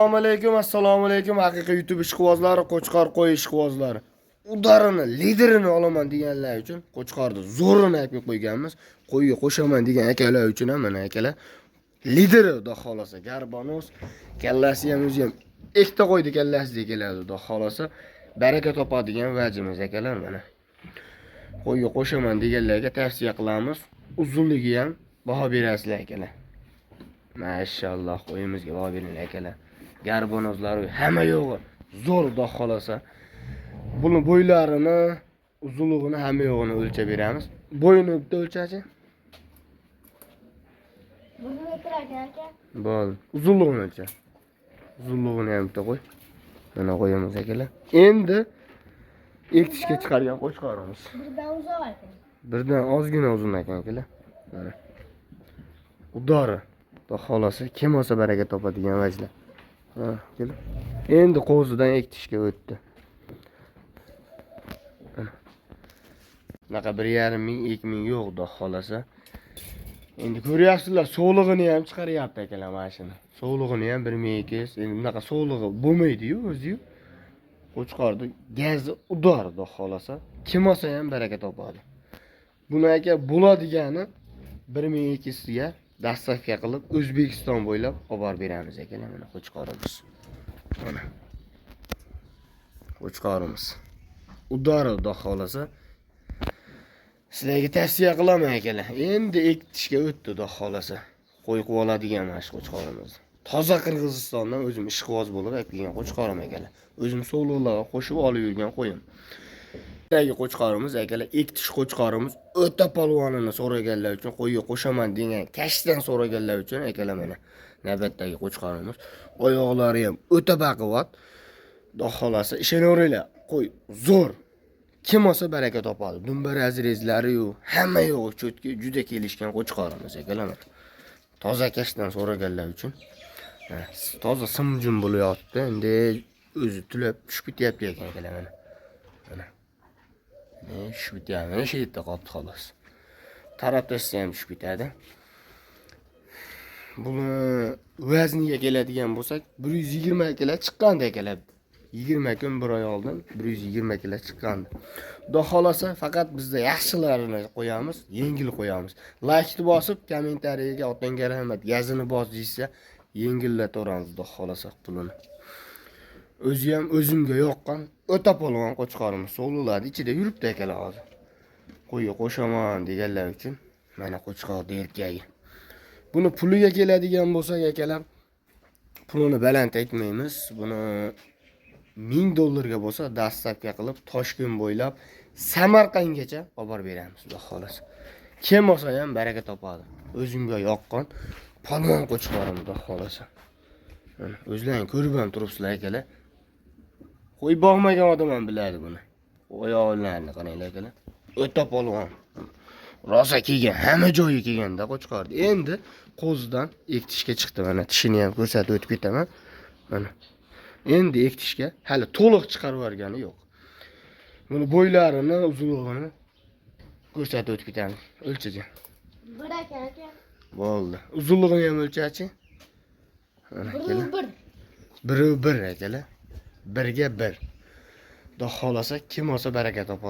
Assalomu alaykum haqiqiy YouTube ishqibozlari, Qo'chqor qo'y ishqibozlari. Udarini, liderini olaman deganlar uchun Qo'chqorni zo'rini aytib qo'yganmiz. Qo'yga qo'shaman degan akalar uchun ham mana akalar lideri xudo xolasa garbonos, kallasi ham o'zi ham ikkita qo'ydi kallasiga keladi xudo xolasa. Baraka topadigan vajimiz akalar mana. Qo'yga qo'shaman deganlarga tavsiya qilamiz. Uzunligi ham baho berasizlar akalar. Mashalloh qo'yimizga baho beringlar akalar. Garbonozlari hamma yo'g'i zo'r xudo xolasa. Buni bo'ylarini, uzunligini hamma yo'g'ini o'lchab beramiz. Bo'yini bitta o'lchachi? Buni metra aka. Bo'ldi. Uzunligini o'lcha. Uzunligini ham bitta qo'y. Mana qo'yamiz akalar. Endi ektishga chiqargan Qo'chqorimiz. Birdan uzoq ekan. Birdan ozgina uzun ekan akalar. Mana. Udori. Xudo xolasa kim olsa baraka topadigan vajlar. Ha, kelib. Endi qo'zidan ektishga o'tdi. Naqa 1,5 ming, 2 ming yo'q xudo xolasa. Endi ko'ryapsizlar, so'lig'ini ham chiqaryapti akalar mashina. So'lig'ini ham 1200. Endi bunaqa so'lig'i bo'lmaydi-yu o'zi-yu. Qo'chqorni gazi udor xudo xolasa. Kim olsa ham baraka topadi. Buni aka bo'ladigani 1200 ga dastavka qilib O'zbekiston bo'ylab olib borib beramiz akalar. Mana Qo'chqorimiz. Mana. Qo'chqorimiz. Udori xudo xolasa. Sizlarga tavsiya qilaman akalar. Endi ektishga o'tdi xudo xolasa. Qo'y qilib oladigan mana shu Qo'chqorimiz. Toza Qirg'izistondan o'zim ishqiboz bo'lib olib kelgan Qo'chqorim akalar. O'zim so'liqlarga qo'shib olib yurgan qo'yim. Dagi Qo'chqorimiz akalar, ektish Qo'chqorimiz o'ta polvonini so'raganlar uchun, qo'yga qo'shaman degan kashdan so'raganlar uchun akalar mana navbatdagi Qo'chqorimiz. Oyoqlari ham o'ta baquvvat. Xudo xolasa ishonaveringlar, qo'y zo'r. Kim olsa baraka topadi. Dumbar azrezlari yu, hamma yo'q cho'tki juda kelishgan Qo'chqorimiz akalar. Toza kashdan so'raganlar uchun. Toza simjim bo'lyapti. Endi o'zi tulab tushib ketyapti ekan akalar mana. Mana. Tushib ketyapti. Mana shu yerda qolibdi xolos. Tarafdasi ham tushib ketadi. Buni vazniga keladigan bo'lsak, 120 kg chiqqandi akalar. 20 kun bir oy oldin 120 kg chiqqandi. Xudo xolasa faqat bizda yaxshilarini qo'yamiz, yengil qo'yamiz. Like bosib, kommentariyaga otanga rahmat, gazini bos deysa, yengillataveramiz xudo xolasa pulini. O'zi ham o'zimga yoqqan o'ta polvon Qo'chqorimiz so'liladi, ichida yuribdi akalar hozir. Qo'yga qo'shaman deganlar uchun mana Qo'chqorning erkagi. Buni puliga keladigan bo'lsak akalar, pulini baland aytmaymiz. Buni $1000 ga bo'lsa dastavka qilib Toshkent bo'ylab Samarqandgacha olib borib beramiz xudo xolasa. Kim olsa ham baraka topadi. O'zimga yoqqan polvon Qo'chqorim xudo xolasa. O'zlaring ko'rib ham turibsizlar akalar. Qo'y boqmagan odam ham biladi buni. Oyoqlarini qaranglar akalar. O'ta polvon. Rosa kelgan, hamma joyi kelganda Qo'chqordi. Endi qo'zidan ektishga chiqdi. Mana tishini ham ko'rsatib o'tib ketaman. Mana. Endi ektishga hali to'liq chiqarib yuborgani yo'q. Buni bo'ylarini, uzunligini ko'rsatib o'tib ketamiz. O'lchachi. 1 aka. Bo'ldi. Uzunligini ham o'lchachi. Mana akalar. 1 akalar. 1 ga 1. Xudo xolasa kim olsa baraka topadi.